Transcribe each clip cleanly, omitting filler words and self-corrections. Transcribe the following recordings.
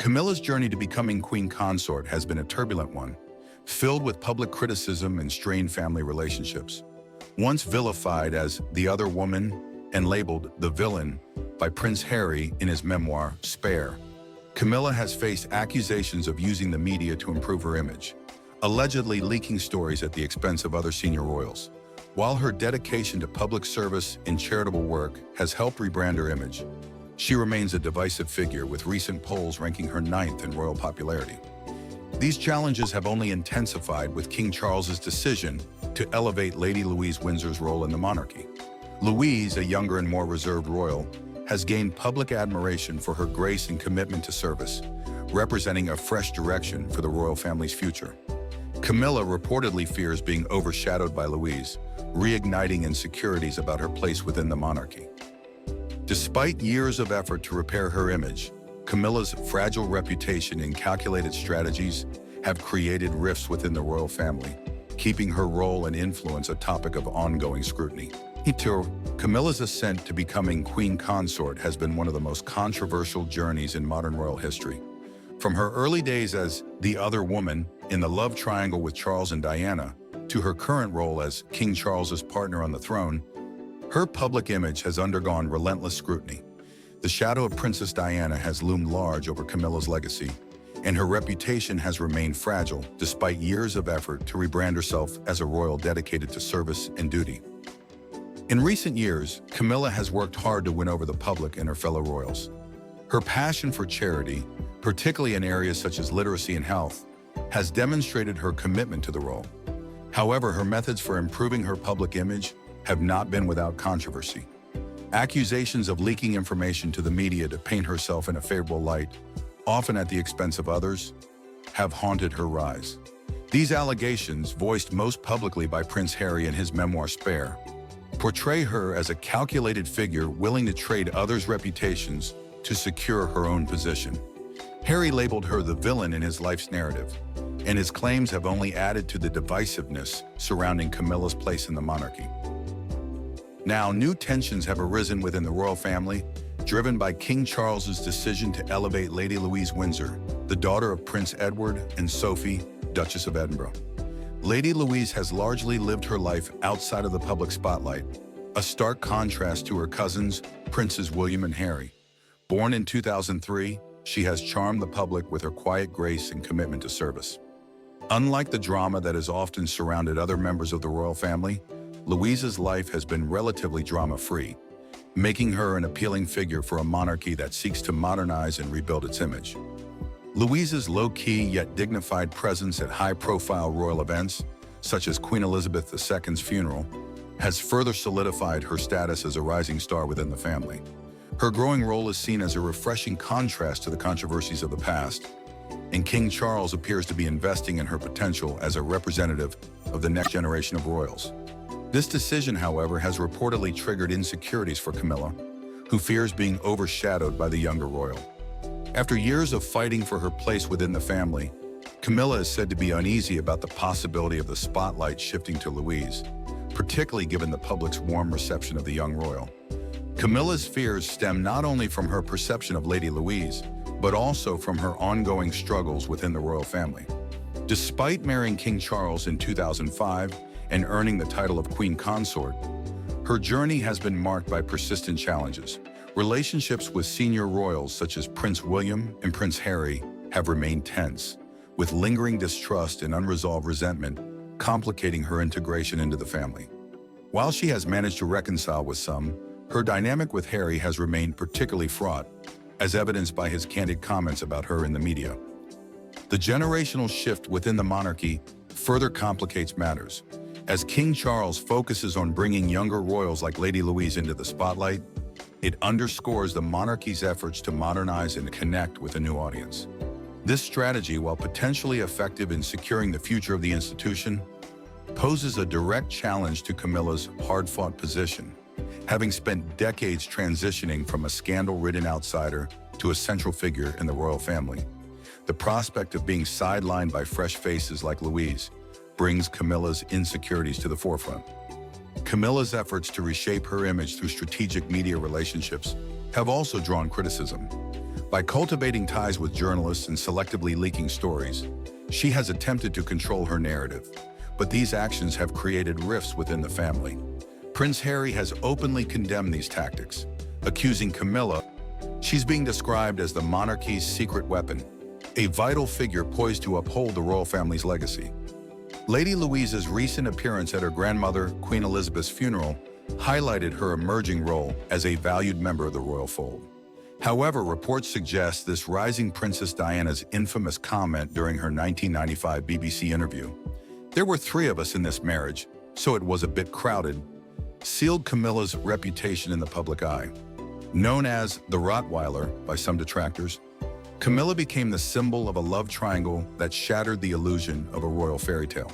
Camilla's journey to becoming queen consort has been a turbulent one, filled with public criticism and strained family relationships. Once vilified as the other woman and labeled the villain by Prince Harry in his memoir, Spare, Camilla has faced accusations of using the media to improve her image, allegedly leaking stories at the expense of other senior royals. While her dedication to public service and charitable work has helped rebrand her image, she remains a divisive figure, with recent polls ranking her 9th in royal popularity. These challenges have only intensified with King Charles's decision to elevate Lady Louise Windsor's role in the monarchy. Louise, a younger and more reserved royal, has gained public admiration for her grace and commitment to service, representing a fresh direction for the royal family's future. Camilla reportedly fears being overshadowed by Louise, reigniting insecurities about her place within the monarchy. Despite years of effort to repair her image, Camilla's fragile reputation and calculated strategies have created rifts within the royal family, keeping her role and influence a topic of ongoing scrutiny. Camilla's ascent to becoming queen consort has been one of the most controversial journeys in modern royal history. From her early days as the other woman in the love triangle with Charles and Diana, to her current role as King Charles's partner on the throne, her public image has undergone relentless scrutiny. The shadow of Princess Diana has loomed large over Camilla's legacy, and her reputation has remained fragile despite years of effort to rebrand herself as a royal dedicated to service and duty. In recent years, Camilla has worked hard to win over the public and her fellow royals. Her passion for charity, particularly in areas such as literacy and health, has demonstrated her commitment to the role. However, her methods for improving her public image have not been without controversy. Accusations of leaking information to the media to paint herself in a favorable light, often at the expense of others, have haunted her rise. These allegations, voiced most publicly by Prince Harry in his memoir Spare, portray her as a calculated figure willing to trade others' reputations to secure her own position. Harry labeled her the villain in his life's narrative, and his claims have only added to the divisiveness surrounding Camilla's place in the monarchy. Now, new tensions have arisen within the royal family, driven by King Charles's decision to elevate Lady Louise Windsor, the daughter of Prince Edward and Sophie, Duchess of Edinburgh. Lady Louise has largely lived her life outside of the public spotlight, a stark contrast to her cousins, Princes William and Harry. Born in 2003, she has charmed the public with her quiet grace and commitment to service. Unlike the drama that has often surrounded other members of the royal family, Louise's life has been relatively drama-free, making her an appealing figure for a monarchy that seeks to modernize and rebuild its image. Louise's low-key yet dignified presence at high-profile royal events, such as Queen Elizabeth II's funeral, has further solidified her status as a rising star within the family. Her growing role is seen as a refreshing contrast to the controversies of the past, and King Charles appears to be investing in her potential as a representative of the next generation of royals. This decision, however, has reportedly triggered insecurities for Camilla, who fears being overshadowed by the younger royal. After years of fighting for her place within the family, Camilla is said to be uneasy about the possibility of the spotlight shifting to Louise, particularly given the public's warm reception of the young royal. Camilla's fears stem not only from her perception of Lady Louise, but also from her ongoing struggles within the royal family. Despite marrying King Charles in 2005 and earning the title of Queen Consort, her journey has been marked by persistent challenges. Relationships with senior royals such as Prince William and Prince Harry have remained tense, with lingering distrust and unresolved resentment complicating her integration into the family. While she has managed to reconcile with some, her dynamic with Harry has remained particularly fraught, as evidenced by his candid comments about her in the media. The generational shift within the monarchy further complicates matters. As King Charles focuses on bringing younger royals like Lady Louise into the spotlight, it underscores the monarchy's efforts to modernize and connect with a new audience. This strategy, while potentially effective in securing the future of the institution, poses a direct challenge to Camilla's hard-fought position. Having spent decades transitioning from a scandal-ridden outsider to a central figure in the royal family, the prospect of being sidelined by fresh faces like Louise brings Camilla's insecurities to the forefront. Camilla's efforts to reshape her image through strategic media relationships have also drawn criticism. By cultivating ties with journalists and selectively leaking stories, she has attempted to control her narrative, but these actions have created rifts within the family. Prince Harry has openly condemned these tactics, accusing Camilla. She's being described as the monarchy's secret weapon, a vital figure poised to uphold the royal family's legacy. Lady Louise's recent appearance at her grandmother, Queen Elizabeth's funeral, highlighted her emerging role as a valued member of the royal fold. However, reports suggest this rising Princess Diana's infamous comment during her 1995 BBC interview, "There were three of us in this marriage, so it was a bit crowded," sealed Camilla's reputation in the public eye. Known as the Rottweiler by some detractors, Camilla became the symbol of a love triangle that shattered the illusion of a royal fairy tale.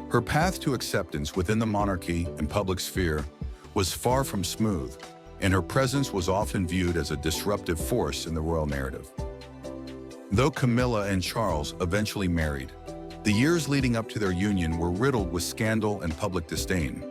Her path to acceptance within the monarchy and public sphere was far from smooth, and her presence was often viewed as a disruptive force in the royal narrative. Though Camilla and Charles eventually married, the years leading up to their union were riddled with scandal and public disdain.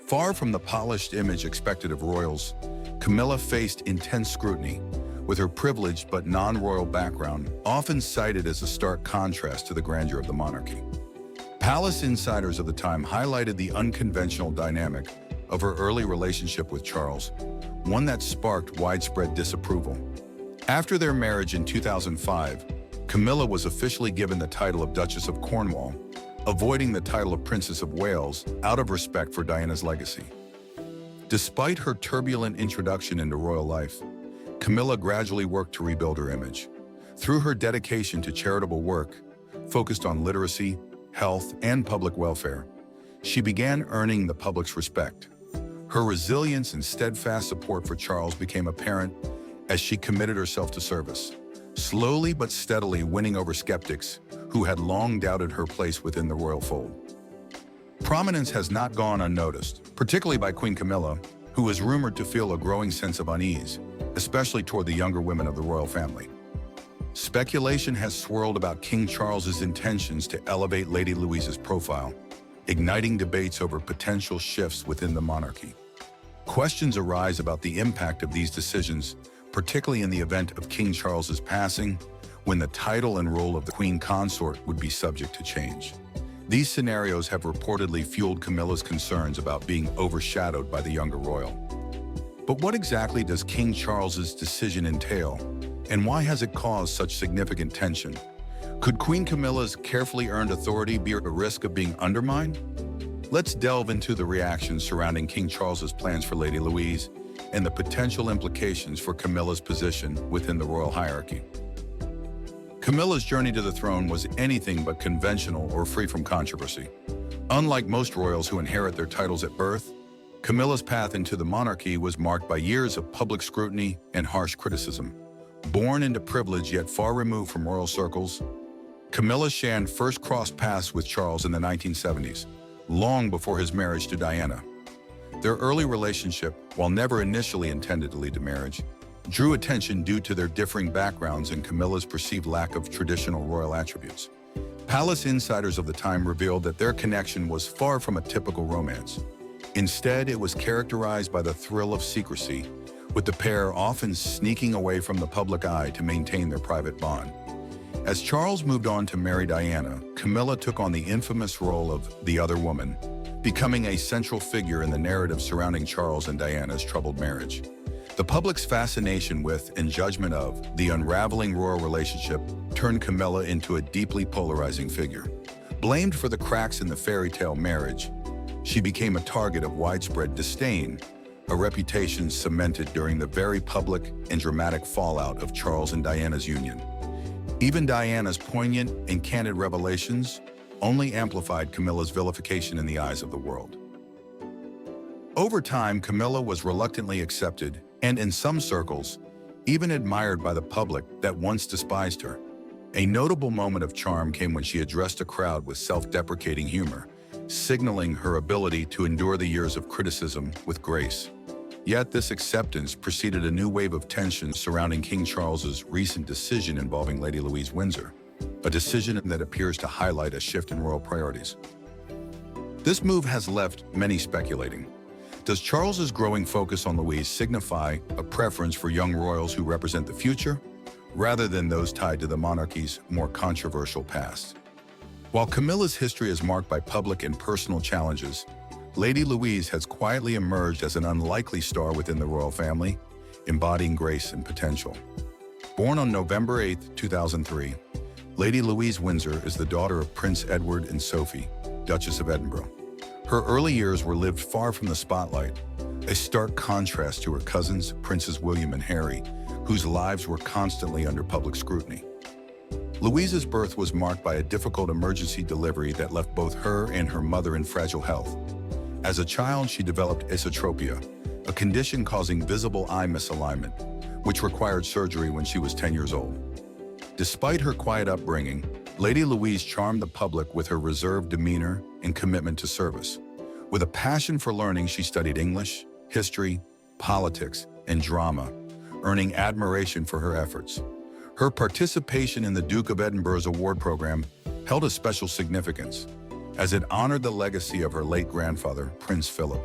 Far from the polished image expected of royals, Camilla faced intense scrutiny, with her privileged but non-royal background often cited as a stark contrast to the grandeur of the monarchy. Palace insiders of the time highlighted the unconventional dynamic of her early relationship with Charles, one that sparked widespread disapproval. After their marriage in 2005, Camilla was officially given the title of Duchess of Cornwall, avoiding the title of Princess of Wales out of respect for Diana's legacy. Despite her turbulent introduction into royal life, Camilla gradually worked to rebuild her image. Through her dedication to charitable work, focused on literacy, health, and public welfare, she began earning the public's respect. Her resilience and steadfast support for Charles became apparent as she committed herself to service, slowly but steadily winning over skeptics who had long doubted her place within the royal fold. Prominence has not gone unnoticed, particularly by Queen Camilla, who is rumored to feel a growing sense of unease, especially toward the younger women of the royal family. Speculation has swirled about King Charles's intentions to elevate Lady Louise's profile, igniting debates over potential shifts within the monarchy. Questions arise about the impact of these decisions, particularly in the event of King Charles's passing, when the title and role of the Queen Consort would be subject to change. These scenarios have reportedly fueled Camilla's concerns about being overshadowed by the younger royal. But what exactly does King Charles's decision entail, and why has it caused such significant tension? Could Queen Camilla's carefully earned authority be at risk of being undermined? Let's delve into the reactions surrounding King Charles's plans for Lady Louise and the potential implications for Camilla's position within the royal hierarchy. Camilla's journey to the throne was anything but conventional or free from controversy. Unlike most royals who inherit their titles at birth, Camilla's path into the monarchy was marked by years of public scrutiny and harsh criticism. Born into privilege yet far removed from royal circles, Camilla Shan first crossed paths with Charles in the 1970s, long before his marriage to Diana. Their early relationship, while never initially intended to lead to marriage, drew attention due to their differing backgrounds and Camilla's perceived lack of traditional royal attributes. Palace insiders of the time revealed that their connection was far from a typical romance. Instead, it was characterized by the thrill of secrecy, with the pair often sneaking away from the public eye to maintain their private bond. As Charles moved on to marry Diana, Camilla took on the infamous role of the other woman, becoming a central figure in the narrative surrounding Charles and Diana's troubled marriage. The public's fascination with and judgment of the unraveling royal relationship turned Camilla into a deeply polarizing figure. Blamed for the cracks in the fairy tale marriage, she became a target of widespread disdain, a reputation cemented during the very public and dramatic fallout of Charles and Diana's union. Even Diana's poignant and candid revelations only amplified Camilla's vilification in the eyes of the world. Over time, Camilla was reluctantly accepted and, in some circles, even admired by the public that once despised her. A notable moment of charm came when she addressed a crowd with self-deprecating humor, signaling her ability to endure the years of criticism with grace. Yet this acceptance preceded a new wave of tension surrounding King Charles's recent decision involving Lady Louise Windsor, a decision that appears to highlight a shift in royal priorities. This move has left many speculating. Does Charles's growing focus on Louise signify a preference for young royals who represent the future? rather than those tied to the monarchy's more controversial past. While Camilla's history is marked by public and personal challenges, Lady Louise has quietly emerged as an unlikely star within the royal family, embodying grace and potential. Born on November 8, 2003, Lady Louise Windsor is the daughter of Prince Edward and Sophie, Duchess of Edinburgh. Her early years were lived far from the spotlight, a stark contrast to her cousins, Princes William and Harry, whose lives were constantly under public scrutiny. Louise's birth was marked by a difficult emergency delivery that left both her and her mother in fragile health. As a child, she developed esotropia, a condition causing visible eye misalignment, which required surgery when she was 10 years old. Despite her quiet upbringing, Lady Louise charmed the public with her reserved demeanor and commitment to service. With a passion for learning, she studied English, history, politics, and drama, earning admiration for her efforts. Her participation in the Duke of Edinburgh's award program held a special significance, as it honored the legacy of her late grandfather, Prince Philip.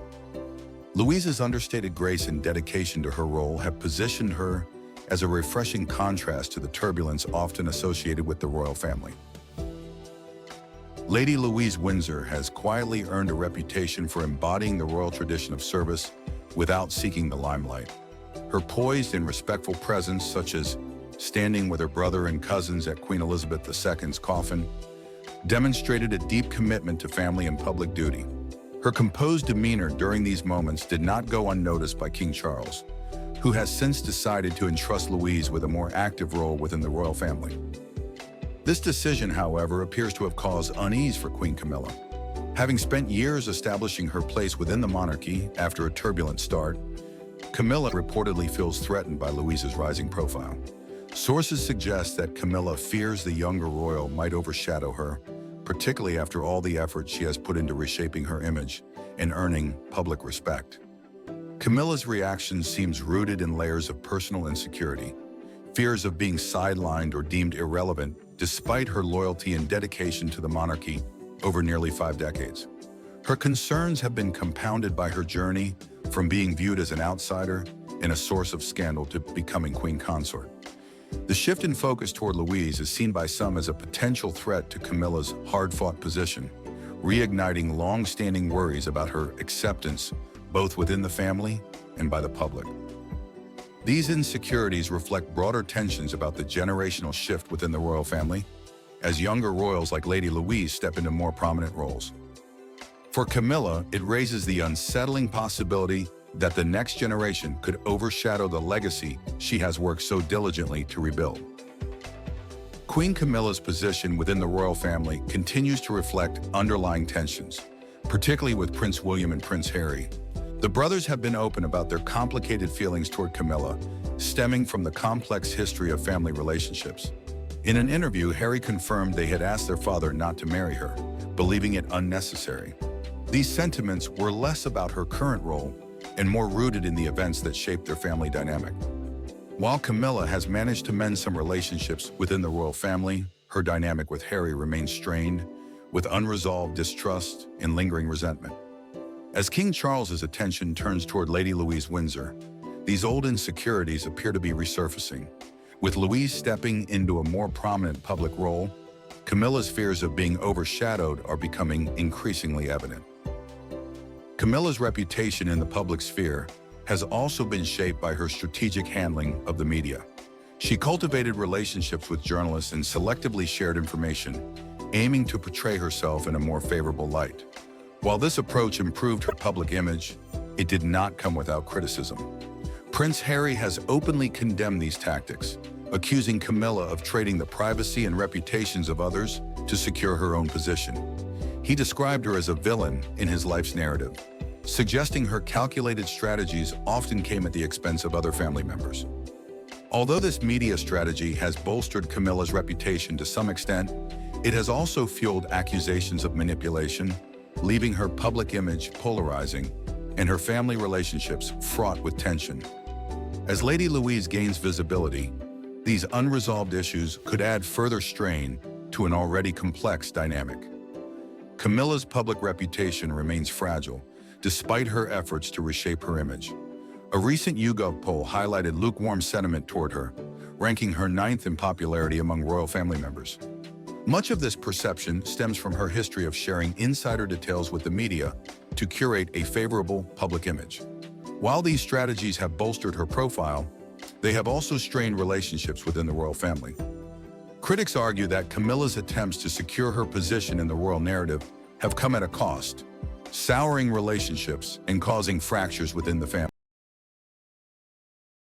Louise's understated grace and dedication to her role have positioned her as a refreshing contrast to the turbulence often associated with the royal family. Lady Louise Windsor has quietly earned a reputation for embodying the royal tradition of service without seeking the limelight. Her poised and respectful presence, such as standing with her brother and cousins at Queen Elizabeth II's coffin, demonstrated a deep commitment to family and public duty. Her composed demeanor during these moments did not go unnoticed by King Charles, who has since decided to entrust Louise with a more active role within the royal family. This decision, however, appears to have caused unease for Queen Camilla. Having spent years establishing her place within the monarchy after a turbulent start, Camilla reportedly feels threatened by Louise's rising profile. Sources suggest that Camilla fears the younger royal might overshadow her, particularly after all the effort she has put into reshaping her image and earning public respect. Camilla's reaction seems rooted in layers of personal insecurity, fears of being sidelined or deemed irrelevant despite her loyalty and dedication to the monarchy over nearly 5 decades. Her concerns have been compounded by her journey from being viewed as an outsider and a source of scandal to becoming queen consort. The shift in focus toward Louise is seen by some as a potential threat to Camilla's hard-fought position, reigniting long-standing worries about her acceptance both within the family and by the public. These insecurities reflect broader tensions about the generational shift within the royal family, as younger royals like Lady Louise step into more prominent roles. For Camilla, it raises the unsettling possibility that the next generation could overshadow the legacy she has worked so diligently to rebuild. Queen Camilla's position within the royal family continues to reflect underlying tensions, particularly with Prince William and Prince Harry. The brothers have been open about their complicated feelings toward Camilla, stemming from the complex history of family relationships. In an interview, Harry confirmed they had asked their father not to marry her, believing it unnecessary. These sentiments were less about her current role and more rooted in the events that shaped their family dynamic. While Camilla has managed to mend some relationships within the royal family, her dynamic with Harry remains strained, with unresolved distrust and lingering resentment. As King Charles's attention turns toward Lady Louise Windsor, these old insecurities appear to be resurfacing. With Louise stepping into a more prominent public role, Camilla's fears of being overshadowed are becoming increasingly evident. Camilla's reputation in the public sphere has also been shaped by her strategic handling of the media. She cultivated relationships with journalists and selectively shared information, aiming to portray herself in a more favorable light. While this approach improved her public image, it did not come without criticism. Prince Harry has openly condemned these tactics, accusing Camilla of trading the privacy and reputations of others to secure her own position. He described her as a villain in his life's narrative, suggesting her calculated strategies often came at the expense of other family members. Although this media strategy has bolstered Camilla's reputation to some extent, it has also fueled accusations of manipulation, leaving her public image polarizing and her family relationships fraught with tension. As Lady Louise gains visibility, these unresolved issues could add further strain to an already complex dynamic. Camilla's public reputation remains fragile, despite her efforts to reshape her image. A recent YouGov poll highlighted lukewarm sentiment toward her, ranking her ninth in popularity among royal family members. Much of this perception stems from her history of sharing insider details with the media to curate a favorable public image. While these strategies have bolstered her profile, they have also strained relationships within the royal family. Critics argue that Camilla's attempts to secure her position in the royal narrative have come at a cost, souring relationships and causing fractures within the family.